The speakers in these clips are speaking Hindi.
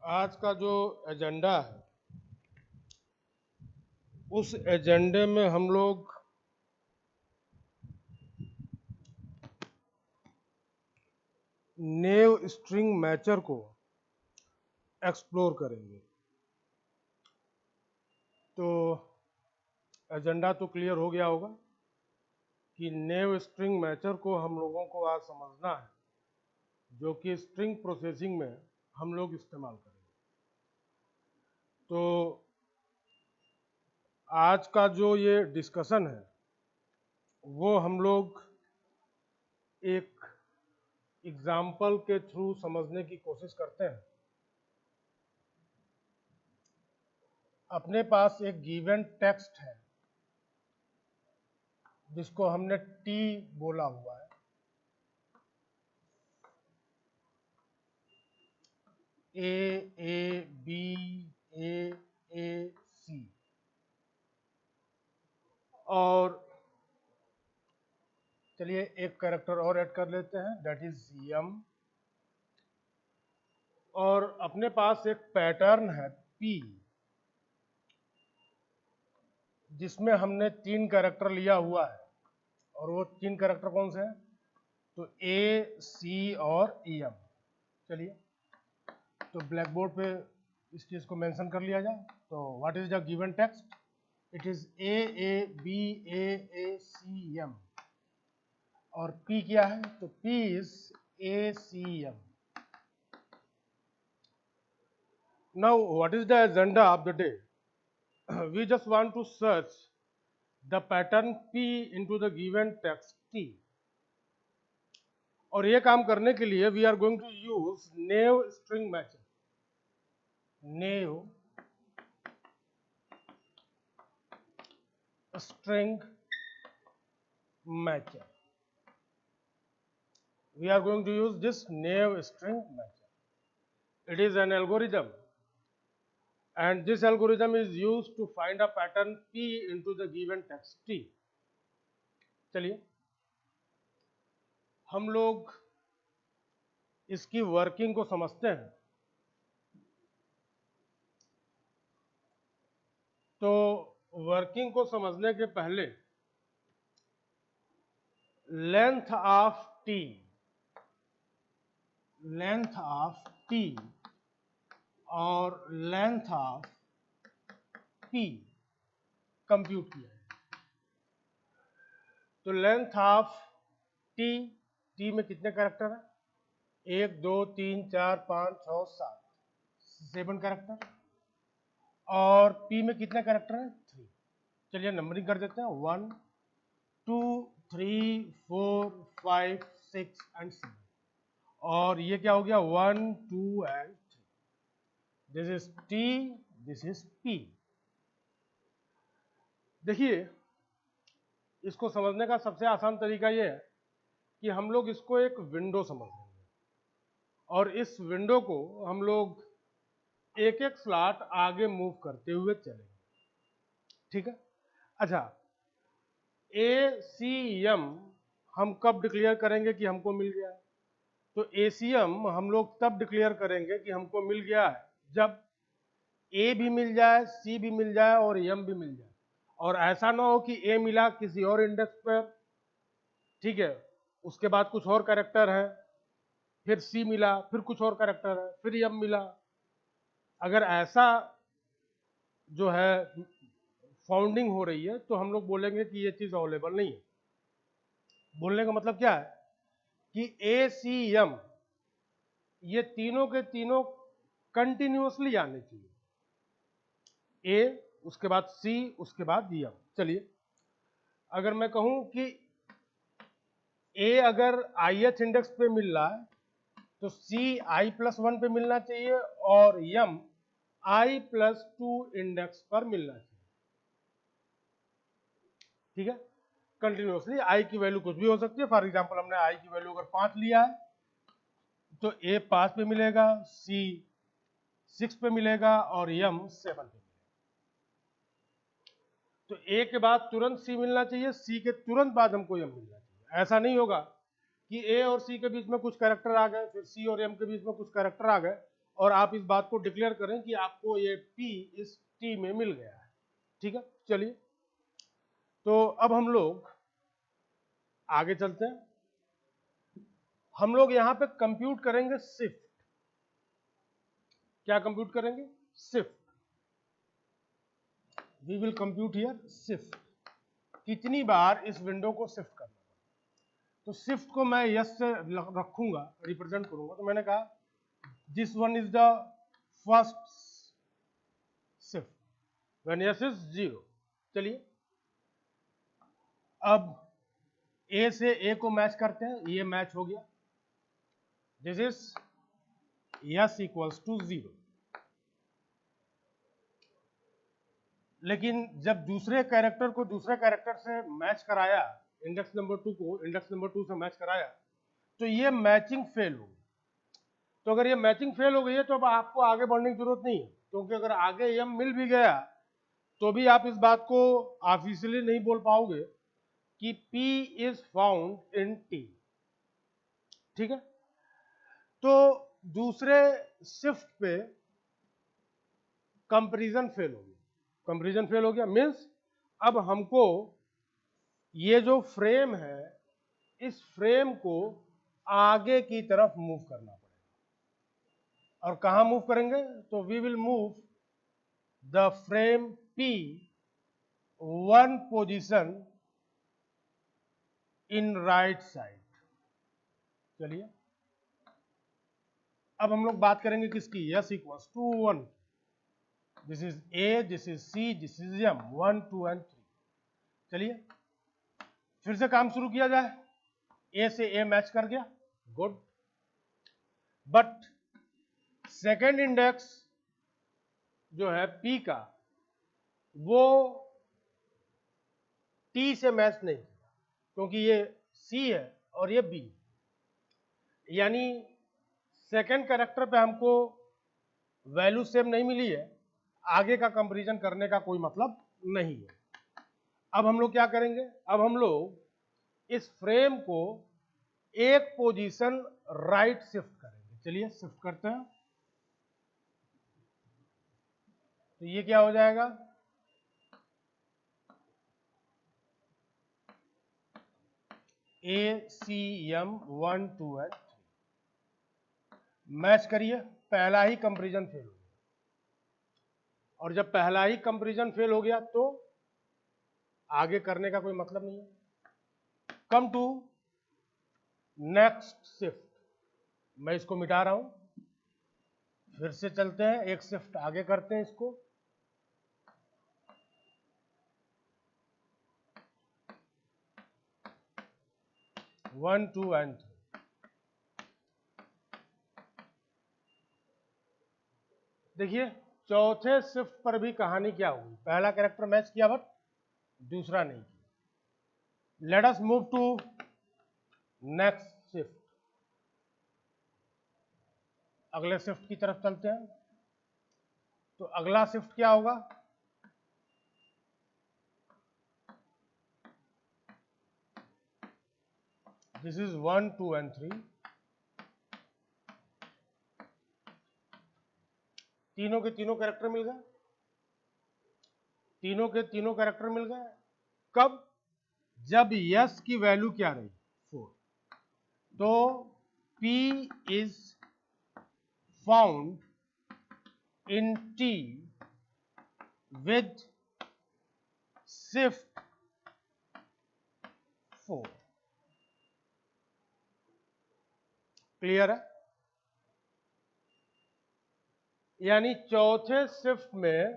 आज का जो एजेंडा है उस एजेंडे में हम लोग नेव स्ट्रिंग मैचर को एक्सप्लोर करेंगे। तो एजेंडा तो क्लियर हो गया होगा कि नेव स्ट्रिंग मैचर को हम लोगों को आज समझना है, जो कि स्ट्रिंग प्रोसेसिंग में हम लोग इस्तेमाल करेंगे। तो आज का जो ये डिस्कशन है वो हम लोग एक एग्जाम्पल के थ्रू समझने की कोशिश करते हैं। अपने पास एक गिवन टेक्स्ट है जिसको हमने टी बोला हुआ है। ए बी ए सी और चलिए एक कैरेक्टर और ऐड कर लेते हैं, दैट इज एम। और अपने पास एक पैटर्न है पी जिसमें हमने 3 कैरेक्टर लिया हुआ है। और वो 3 कैरेक्टर कौन से हैं? तो ए सी और एम। चलिए तो ब्लैक बोर्ड पे इस चीज को मेंशन कर लिया जाए। तो what is the given text? It is A B A C M. और P क्या है? तो P is ACM. Now, what is the agenda of the day? We just want to search the pattern P into the given text T. और ये काम करने के लिए we are going to use naive string matcher. Naive string matcher. We are going to use this naive string matcher. It is an algorithm, and this algorithm is used to find a pattern P into the given text T. चलिए हम लोग इसकी वर्किंग को समझते हैं। तो वर्किंग को समझने के पहले लेंथ ऑफ टी और लेंथ ऑफ पी कंप्यूट किया है। तो लेंथ ऑफ टी में कितने कैरेक्टर है? 1 2 3 4 5 6 7 कैरेक्टर। और पी में कितने कैरेक्टर है? 3। चलिए नंबरिंग कर देते हैं, 1 2 3 4 5 6 एंड 7। और ये क्या हो गया? 1 2 and 3। This is T, this is P. देखिए इसको समझने का सबसे आसान तरीका ये है कि हम लोग इसको एक विंडो समझ लेंगे और इस विंडो को हम लोग एक एक स्लॉट आगे मूव करते हुए चलेंगे। ठीक है? अच्छा, ACM हम कब डिक्लेयर करेंगे कि हमको मिल गया है? तो ACM हम लोग तब डिक्लेयर करेंगे कि हमको मिल गया है जब A भी मिल जाए, C भी मिल जाए और M भी मिल जाए। और ऐसा ना हो कि A मिला किसी और इंडेक्स पर, ठीक है, उसके बाद कुछ और कैरेक्टर है, फिर C मिला, फिर कुछ और कैरेक्टर है, फिर M मिला। अगर ऐसा जो है फाउंडिंग हो रही है तो हम लोग बोलेंगे कि ये चीज अवेलेबल नहीं है। बोलने का मतलब क्या है कि ACM ये तीनों के तीनों कंटिन्यूअसली आने चाहिए। A, उसके बाद C, उसके बाद M। चलिए अगर मैं कहूं कि A अगर ith इंडेक्स पे मिल रहा है तो C i+1 पे मिलना चाहिए और M i+2 इंडेक्स पर मिलना चाहिए। ठीक है? कंटिन्यूअसली i की वैल्यू कुछ भी हो सकती है। फॉर एग्जांपल हमने i की वैल्यू अगर 5 लिया है तो A 5 पे मिलेगा, C 6 पे मिलेगा और M 7 पे मिलेगा। तो A के बाद तुरंत C मिलना चाहिए, C के तुरंत बाद हमको M मिलना चाहिए। ऐसा नहीं होगा कि A और C के बीच में कुछ कैरेक्टर आ गए, फिर C और M के बीच में कुछ कैरेक्टर आ गए और आप इस बात को डिक्लेयर करें कि आपको ये P इस T में मिल गया है। ठीक है, चलिए तो अब हम लोग आगे चलते हैं। हम लोग यहां पे कंप्यूट करेंगे शिफ्ट। क्या कंप्यूट करेंगे? Shift. We will compute here shift. कितनी बार इस विंडो को शिफ्ट करना। तो शिफ्ट को मैं यस से रखूंगा, रिप्रेजेंट करूंगा। तो मैंने कहा this one is the first shift when yes is 0। चलिए अब ए से ए को मैच करते हैं, ये मैच हो गया। This is s equals to 0। लेकिन जब दूसरे कैरेक्टर को दूसरे कैरेक्टर से मैच कराया, इंडेक्स नंबर 2 को इंडेक्स नंबर 2 से मैच कराया, तो ये मैचिंग फेल हो गई। तो अगर ये मैचिंग फेल हो गई है तो अब आपको आगे बढ़ने की जरूरत नहीं है, क्योंकि अगर आगे एम मिल भी गया तो भी आप इस बात को ऑफिशियली नहीं बोल पाओगे कि P is found in T। ठीक है, तो दूसरे शिफ्ट पे कंपैरिजन फेल हो गया। कंपैरिजन फेल हो गया मीन्स अब हमको ये जो फ्रेम है, इस फ्रेम को आगे की तरफ मूव करना पड़ेगा। और कहां मूव करेंगे? तो we will move the frame P 1 position in right side. चलिए अब हम लोग बात करेंगे किसकी? S equals to 1। This is A, this is C, this is M, 1 2 and 3। चलिए फिर से काम शुरू किया जाए। ए से ए मैच कर गया, गुड। बट सेकेंड इंडेक्स जो है P का, वो T से मैच नहीं किया, क्योंकि ये C है और ये B। यानी सेकेंड कैरेक्टर पे हमको वैल्यू सेम नहीं मिली है, आगे का कंपैरिजन करने का कोई मतलब नहीं है। अब हम लोग क्या करेंगे? अब हम लोग इस फ्रेम को एक पोजीशन राइट शिफ्ट करेंगे। चलिए शिफ्ट करते हैं। तो ये क्या हो जाएगा? ACM 1 2 एंड 3 मैच करिए। पहला ही कंपैरिजन फेल हो गया, और जब पहला ही कंपैरिजन फेल हो गया तो आगे करने का कोई मतलब नहीं है। Come to next shift. मैं इसको मिटा रहा हूं, फिर से चलते हैं, एक शिफ्ट आगे करते हैं इसको। One two and 3। देखिए चौथे शिफ्ट पर भी कहानी क्या हुई? पहला कैरेक्टर मैच किया बट दूसरा नहीं किया। Let us move to next shift. अगले शिफ्ट की तरफ चलते हैं। तो अगला शिफ्ट क्या होगा? This is 1 2 and 3। तीनों के तीनों कैरेक्टर मिल गए। तीनों के तीनों कैरेक्टर मिल गए। कब? जब यस की वैल्यू क्या रही? 4। तो P is found in T with shift 4। Clear है? यानी चौथे शिफ्ट में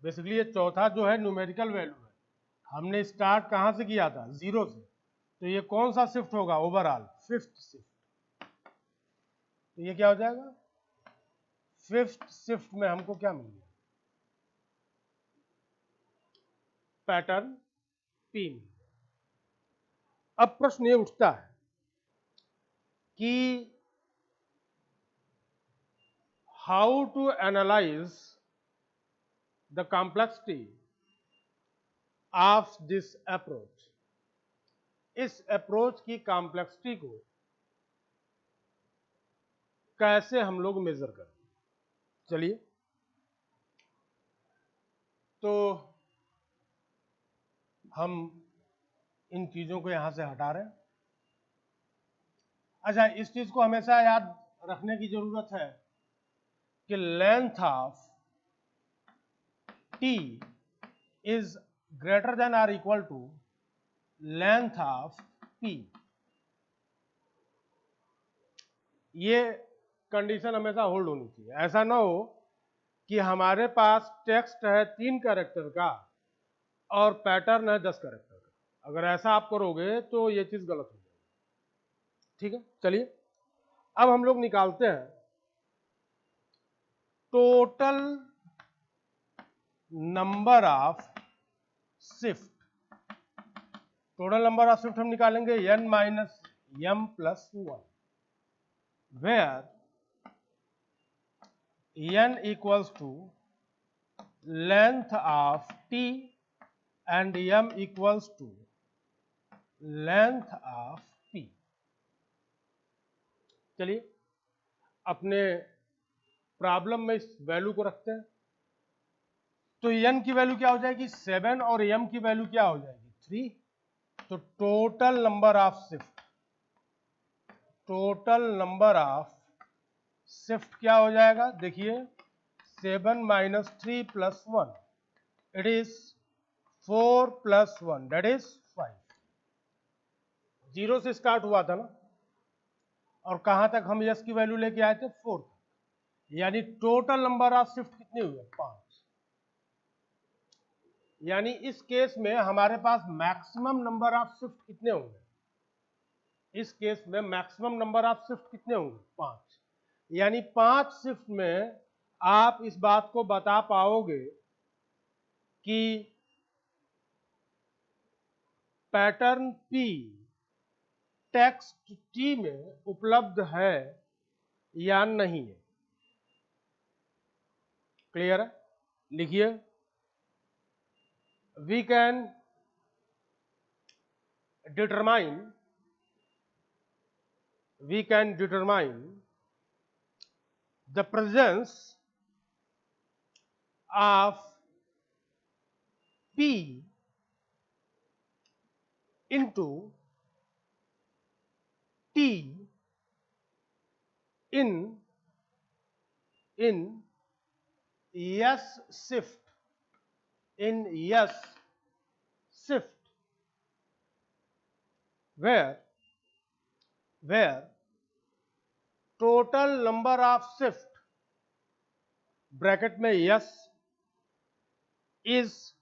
बेसिकली ये चौथा जो है न्यूमेरिकल वैल्यू है, हमने स्टार्ट कहां से किया था? 0 से। तो ये कौन सा शिफ्ट होगा? Overall fifth shift. तो ये क्या हो जाएगा? फिफ्थ शिफ्ट में हमको क्या मिल गया? पैटर्न P मिल गया। अब प्रश्न ये उठता है कि how to analyse the complexity of this approach. इस अप्रोच की कॉम्प्लेक्सिटी को कैसे हम लोग मेजर करें? चलिए, तो हम इन चीजों को यहां से हटा रहे हैं। अच्छा, इस चीज को हमेशा याद रखने की जरूरत है कि length of T is greater than or equal to length of P. ये कंडीशन हमेशा होल्ड होनी चाहिए। ऐसा ना हो कि हमारे पास टेक्स्ट है 3 कैरेक्टर का और पैटर्न है 10 कैरेक्टर का। अगर ऐसा आप करोगे तो ये चीज गलत हो जाएगी। ठीक है, चलिए अब हम लोग निकालते हैं total number of shift. Total number of shift हम निकालेंगे n minus m plus 1, where n equals to length of t and m equals to length of p। चलिए अपने प्रॉब्लम में इस वैल्यू को रखते हैं। तो n की वैल्यू क्या हो जाएगी 7 और m की वैल्यू क्या हो जाएगी 3। तो total number of shift, total number of shift क्या हो जाएगा, देखिए 7 minus 3 plus 1, it is 4 plus 1 that is 5। 0 से स्टार्ट हुआ था ना, और कहां तक हम यस की वैल्यू लेके आए थे 4 तक, यानी टोटल नंबर ऑफ शिफ्ट कितने हुए 5। यानी इस केस में हमारे पास मैक्सिमम नंबर ऑफ शिफ्ट कितने होंगे, इस केस में मैक्सिमम नंबर ऑफ शिफ्ट कितने होंगे 5। यानी 5 शिफ्ट में आप इस बात को बता पाओगे कि पैटर्न P टेक्स्ट T में उपलब्ध है या नहीं है। क्लियर है, लिखिए we can determine the presence of P into T in yes shift, in yes shift, where total number of shift bracket में yes is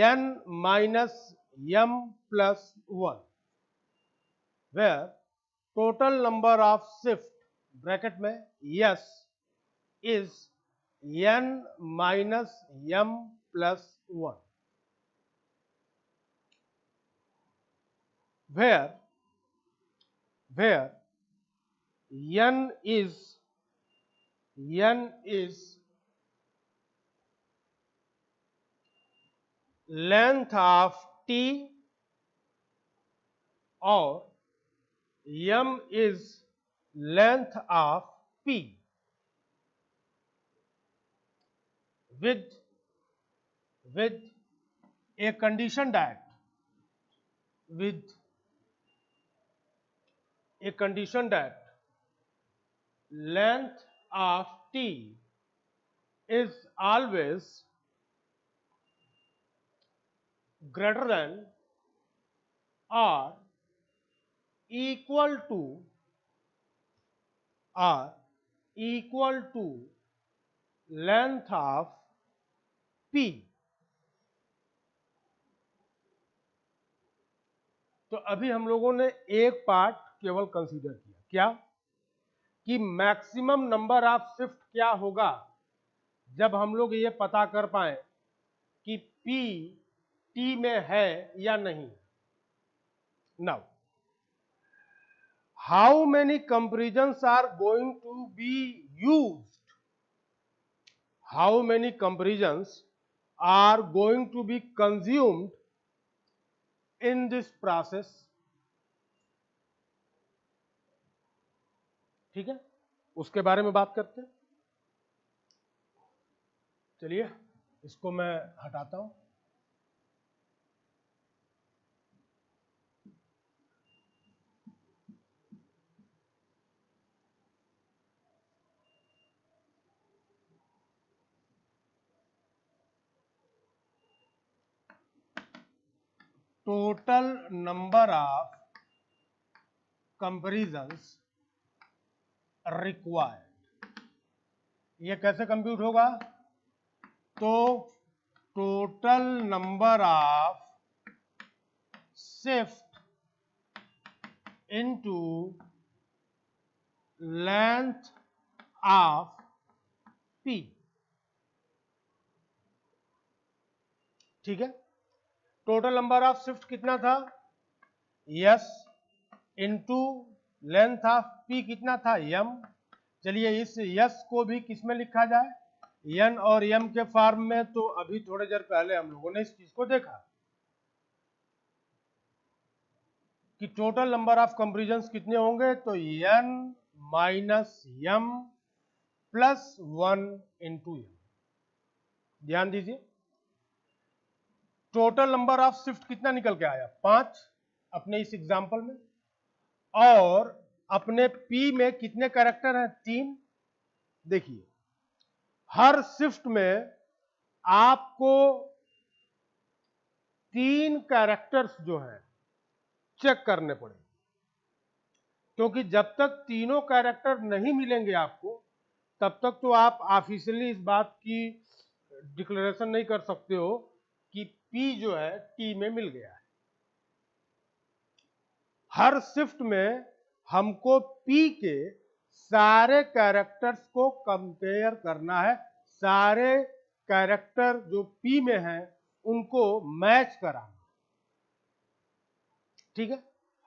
n minus m plus 1, where total number of shift bracket में yes is n minus m plus 1, where n is length of t और m is length of p with a condition that length of t is always greater than or equal to length of p। तो अभी हम लोगों ने एक पार्ट केवल कंसीडर किया, क्या कि मैक्सिमम नंबर ऑफ शिफ्ट क्या होगा जब हम लोग ये पता कर पाए कि P T में है या नहीं। Now how many comparisons are going to be used, how many comparisons are going to be consumed in this process। ठीक है, उसके बारे में बात करते हैं। चलिए इसको मैं हटाता हूं। Total number of comparisons required, ये कैसे कंप्यूट होगा? तो total number of shift into length of P, ठीक है। टोटल नंबर ऑफ शिफ्ट कितना था? Yes into length of P कितना था? यम। चलिए इस यस को भी किस में लिखा जाए? एन और एम के फॉर्म में। तो अभी थोड़ी देर पहले हम लोगों ने इस चीज को देखा कि टोटल नंबर ऑफ कंपैरिजंस कितने होंगे? तो n minus m plus 1 into m. ध्यान दीजिए, टोटल नंबर ऑफ शिफ्ट कितना निकल के आया? 5 अपने इस एग्जांपल में। और अपने पी में कितने कैरेक्टर हैं? 3। देखिए हर शिफ्ट में आपको 3 कैरेक्टर्स जो है चेक करने पड़ेंगे, क्योंकि जब तक तीनों कैरेक्टर नहीं मिलेंगे आपको, तब तक तो आप ऑफिशियली इस बात की डिक्लेरेशन नहीं कर सकते हो कि पी जो है टी में मिल गया है। हर शिफ्ट में हमको पी के सारे कैरेक्टर्स को कंपेयर करना है, सारे कैरेक्टर जो पी में हैं उनको मैच कराना, ठीक है।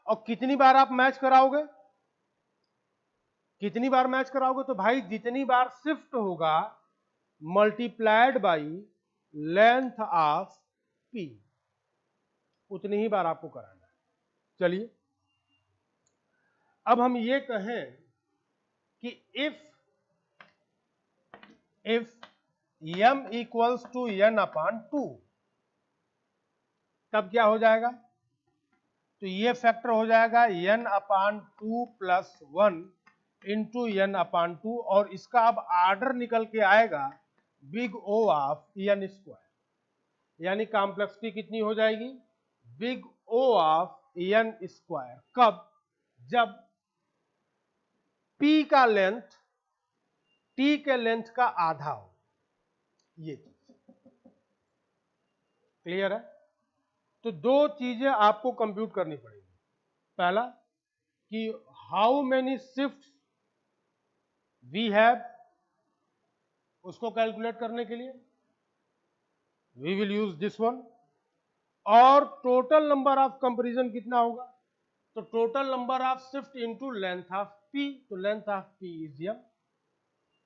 और कितनी बार आप मैच कराओगे? कितनी बार मैच कराओगे? तो भाई जितनी बार शिफ्ट होगा multiplied by length of P, उतनी ही बार आपको कराना है। चलिए अब हम ये कहें कि if m equals to n upon 2, तब क्या हो जाएगा? तो ये फैक्टर हो जाएगा n upon 2 plus 1 into n upon 2, और इसका अब आर्डर निकल के आएगा big O of n square, यानी कॉम्प्लेक्सिटी कितनी हो जाएगी? Big O of n square. कब? जब p का लेंथ t के लेंथ का आधा हो। ये चीज क्लियर है? तो दो चीजें आपको कंप्यूट करनी पड़ेगी। पहला कि how many shift we have, उसको कैलकुलेट करने के लिए we will use this one. और टोटल नंबर ऑफ कंपैरिजन कितना होगा? तो total number of shift into length of P, तो length of P is M.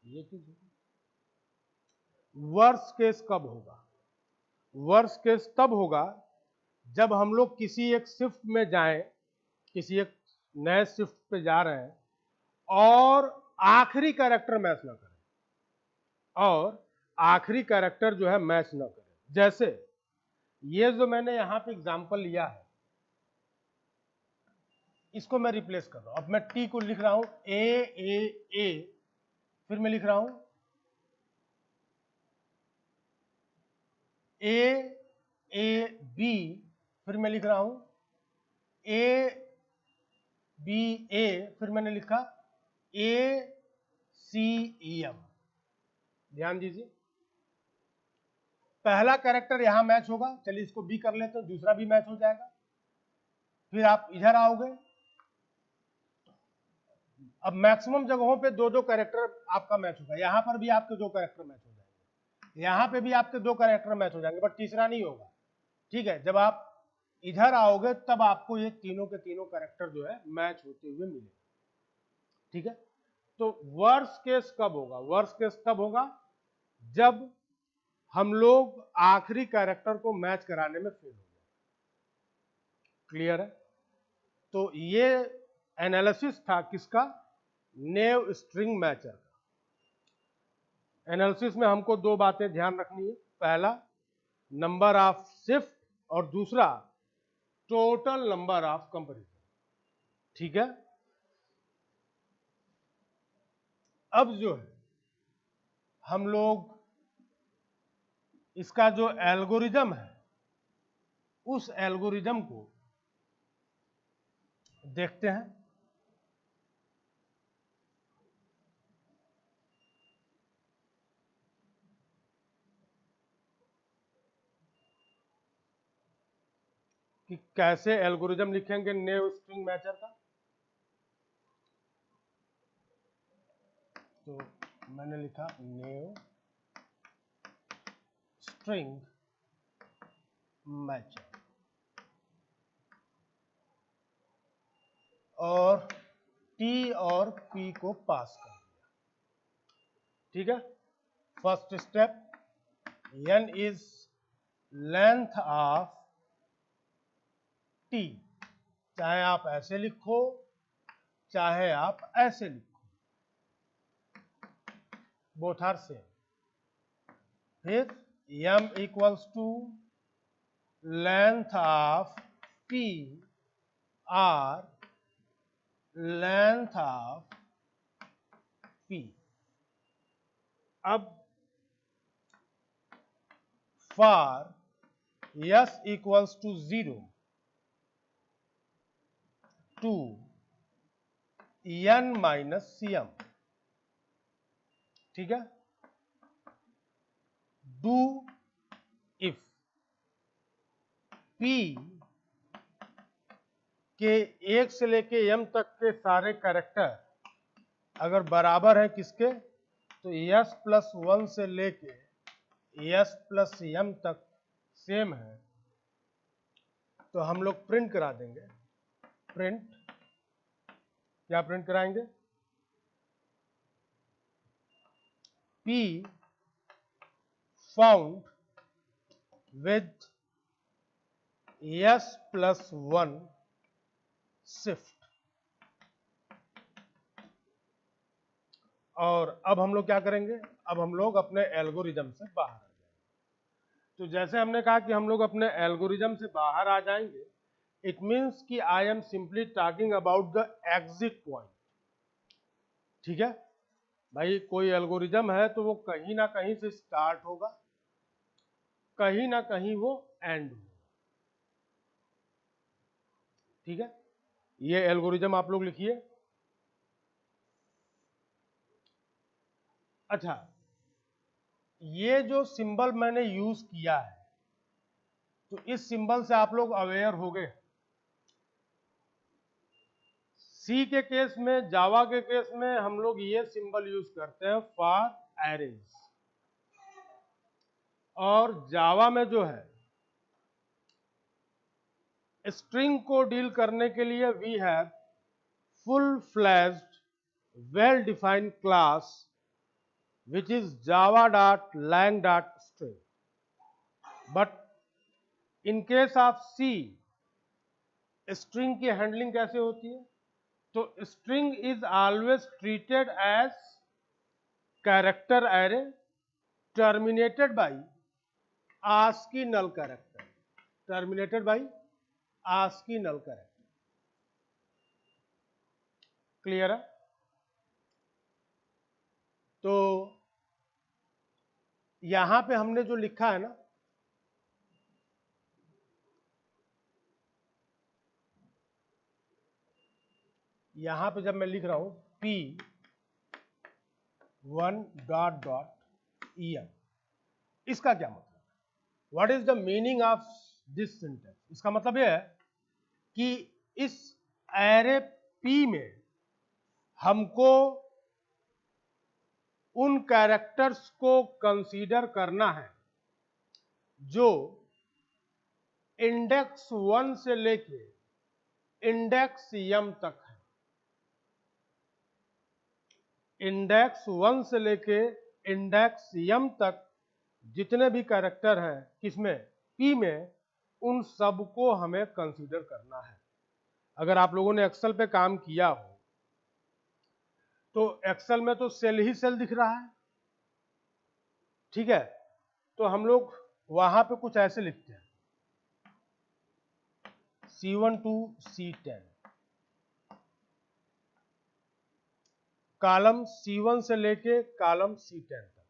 ये चीज वर्स्ट केस कब होगा? वर्स्ट केस तब होगा जब हम लोग किसी एक शिफ्ट में जाएं, किसी एक नए शिफ्ट पे जा रहे हैं और आखिरी कैरेक्टर मैच ना करें, और आखिरी कैरेक्टर जो है मैच ना करें। जैसे ये जो मैंने यहां पे एग्जांपल लिया है, इसको मैं रिप्लेस कर रहा हूं। अब मैं टी को लिख रहा हूं ए, फिर मैं लिख रहा हूं ए बी, फिर मैं लिख रहा हूं ए बी ए, फिर मैंने लिखा ए सी एम। ध्यान दीजिए, पहला कैरेक्टर यहां मैच होगा, चलिए इसको बी कर लेते हैं, दूसरा भी मैच हो जाएगा। फिर आप इधर आओगे, अब मैक्सिमम जगहों पे दो दो कैरेक्टर आपका मैच होगा। यहां पर भी आपके दो कैरेक्टर मैच हो जाएंगे, यहां पे भी आपके दो कैरेक्टर मैच हो जाएंगे, बट तीसरा नहीं होगा, ठीक है। जब आप इधर आओगे तब आपको ये तीनों के तीनों कैरेक्टर जो है मैच होते हुए मिलेंगे, ठीक है। तो वर्स्ट केस कब होगा? वर्स्ट केस तब होगा जब हम लोग आखिरी कैरेक्टर को मैच कराने में फेल हो जाए। क्लियर है? तो ये एनालिसिस था किसका? नेव स्ट्रिंग मैचर का। एनालिसिस में हमको दो बातें ध्यान रखनी है, पहला नंबर ऑफ शिफ्ट और दूसरा टोटल नंबर ऑफ कंपैरिजन। ठीक है, अब जो है हम लोग इसका जो एल्गोरिदम है उस एल्गोरिदम को देखते हैं। कि कैसे एल्गोरिदम लिखेंगे नेव स्ट्रिंग मैचर का। तो मैंने लिखा नेव स्ट्रिंग मैचर और टी और पी को पास कर दिया। ठीक है, first step, n is length of T, चाहे आप ऐसे लिखो चाहे आप ऐसे लिखो, बोथ आर सेम। फिर m equals to length of p और लेंथ ऑफ p। अब for s equals to 0 to n minus cm। ठीक है, डू इफ p के 1 से लेके m तक के सारे कैरेक्टर अगर बराबर है किसके, तो s प्लस 1 से लेके s प्लस m तक सेम है, तो हम लोग प्रिंट करा देंगे। प्रिंट, क्या प्रिंट कराएंगे, p found with s plus 1 shift. और अब हम लोग क्या करेंगे, अब हम लोग अपने एल्गोरिदम से बाहर आ जाएंगे। तो जैसे हमने कहा कि हम लोग अपने एल्गोरिदम से बाहर आ जाएंगे, इट मीन्स कि I am simply talking about the exit point. ठीक है भाई, कोई एल्गोरिदम है तो वो कहीं ना कहीं से स्टार्ट होगा, कहीं ना कहीं वो एंड होगा। ठीक है, ये एल्गोरिदम आप लोग लिखिए। अच्छा, ये जो सिंबल मैंने यूज किया है, तो इस सिंबल से आप लोग अवेयर हो गए। सी के केस में, जावा के केस में हम लोग ये सिंबल यूज करते हैं फॉर एरेज, और जावा में जो है स्ट्रिंग को डील करने के लिए we have full fledged well defined class which is java.lang.string, but in case of C string की हैंडलिंग कैसे होती है, तो string is always treated as character array terminated by ASCII null character, terminated by ASCII null character। Clear है? तो यहां पे हमने जो लिखा है ना, यहां पे जब मैं लिख रहा हूं p1 डॉट डॉट em, इसका क्या मतलब, what is the meaning of this sentence. इसका मतलब यह है कि इस एरे p में हमको उन कैरेक्टर्स को कंसीडर करना है जो इंडेक्स 1 से लेके इंडेक्स m तक है। इंडेक्स 1 से लेके इंडेक्स m तक जितने भी कैरेक्टर हैं किसमें, p में, उन सबको हमें कंसीडर करना है। अगर आप लोगों ने एक्सेल पे काम किया हो तो एक्सेल में तो सेल ही सेल दिख रहा है, ठीक है, तो हम लोग वहां पे कुछ ऐसे लिखते हैं C1 to C10, column C1 से लेके कॉलम C10 तक।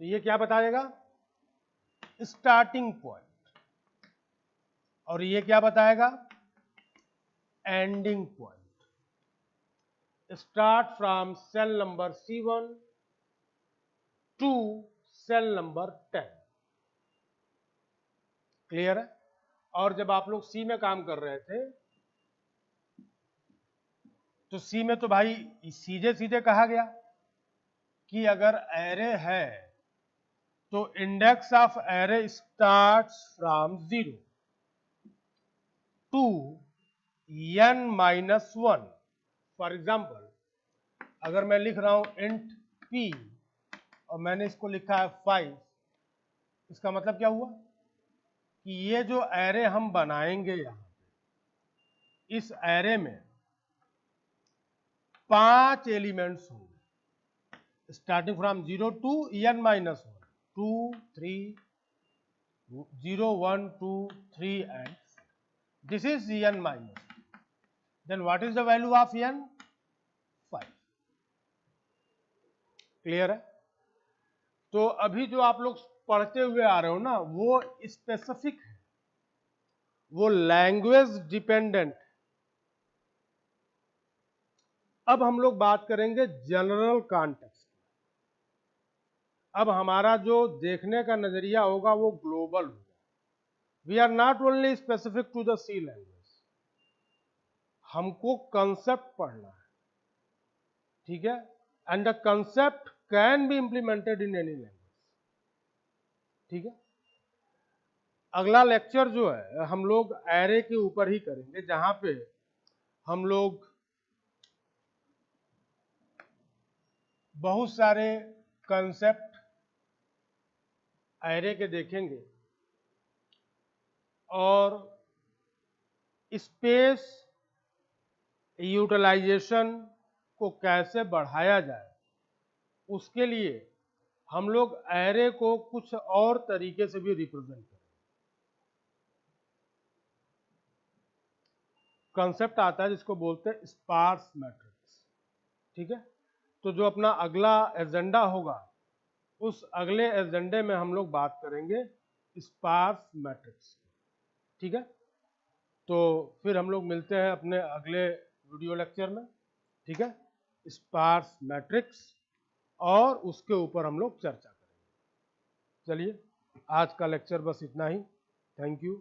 तो ये क्या बताएगा? Starting point. और ये क्या बताएगा? Ending point. Start from cell number C1 to cell number 10। Clear है? और जब आप लोग सी में काम कर रहे थे तो सी में तो भाई सीधे सीधे कहा गया कि अगर एरे है तो index of array starts from 0 to n-1। For example, अगर मैं लिख रहा हूं इंट p और मैंने इसको लिखा है 5, इसका मतलब क्या हुआ कि ये जो एरे हम बनाएंगे यहां पे, इस एरे में 5 एलिमेंट्स होंगे starting from 0 to n-1, 2 3 0 1 2 3 and this is n-1. Then what is the value of n? 5. Clear है? तो अभी जो आप लोग पढ़ते हुए आ रहे हो ना, वो स्पेसिफिक है, वो लैंग्वेज डिपेंडेंट। अब हम लोग बात करेंगे जनरल कॉन्टेक्स्ट। अब हमारा जो देखने का नजरिया होगा वो ग्लोबल होगा। We are not only specific to the C language, हमको कंसेप्ट पढ़ना है, ठीक है? And the concept can be implemented in any language, ठीक है? अगला लेक्चर जो है हम लोग एरे के ऊपर ही करेंगे, जहां पे हम लोग बहुत सारे कंसेप्ट एरे के देखेंगे और स्पेस यूटिलाइजेशन को कैसे बढ़ाया जाए, उसके लिए हम लोग एरे को कुछ और तरीके से भी रिप्रेजेंट करें। कंसेप्ट आता है जिसको बोलते हैं स्पार्स मैट्रिक्स, ठीक है? तो जो अपना अगला एजेंडा होगा, उस अगले एजेंडे में हम लोग बात करेंगे स्पार्स मैट्रिक्स, ठीक है? तो फिर हम लोग मिलते हैं अपने अगले वीडियो लेक्चर में, ठीक है? स्पार्स मैट्रिक्स और उसके ऊपर हम लोग चर्चा करेंगे। चलिए, आज का लेक्चर बस इतना ही। Thank you.